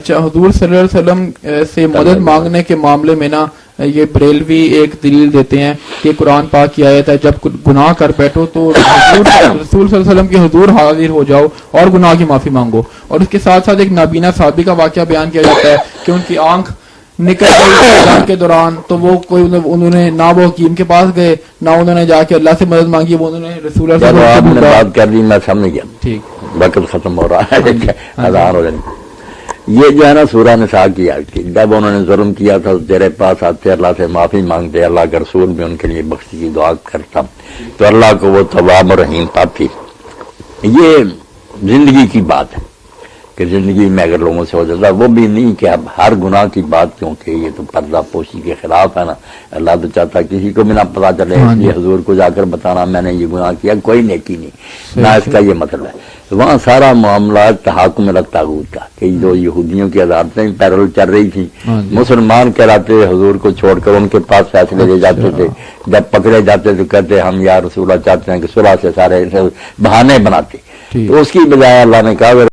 اچھا، حضور صلی اللہ علیہ وسلم سے مدد مانگنے کے معاملے میں نا یہ بریلوی ایک دلیل دیتے ہیں کہ قرآن پاک کی آیت ہے جب گناہ کر بیٹھو تو رسول صلی اللہ علیہ وسلم کے حضور حاضر ہو جاؤ اور گناہ کی معافی مانگو. اور اس کے ساتھ ساتھ ایک نابینا صحابی کا واقعہ بیان کیا جاتا ہے کہ ان کی آنکھ نکل گئی جنگ کے دوران، تو وہ کوئی انہوں نے نہ وہ حکیم کے پاس گئے نہ انہوں نے جا کے اللہ سے مدد مانگی، وہ انہوں نے رسول اللہ صلی اللہ علیہ وسلم سے بات کر دی. میں سمجھ گیا، ٹھیک، وقت ختم ہو رہا ہے، اذان ہو جائے. یہ جو ہے نا سورہ نساء کی آیت تھی. جب انہوں نے ظلم کیا تھا تیرے پاس آتے اللہ سے معافی مانگتے، اللہ کا رسول بھی ان کے لیے بخشی کی دعا کرتا تو اللہ کو وہ تواب اور رحیم پاتی. یہ زندگی کی بات ہے کہ زندگی میں اگر لوگوں سے ہو جاتا، وہ بھی نہیں کہ اب ہر گناہ کی بات، کیونکہ یہ تو پردہ پوشی کے خلاف ہے نا. اللہ تو چاہتا کسی کو بھی نہ پتا چلے، یہ حضور کو جا کر بتانا میں نے یہ گناہ کیا، کوئی نیکی نہیں، نہ اس کا یہ مطلب ہے. وہاں سارا معاملہ تحاکم الطاغوت کا کہ جو یہودیوں کی عدالتیں پیرل چل رہی تھیں، مسلمان کہلاتے حضور کو چھوڑ کر ان کے پاس فیصلے لے جاتے تھے. جب پکڑے جاتے تو کہتے ہم یا رسول اللہ چاہتے ہیں کہ صلح سے سارے بہانے بناتے. تو اس کی بجائے اللہ نے کہا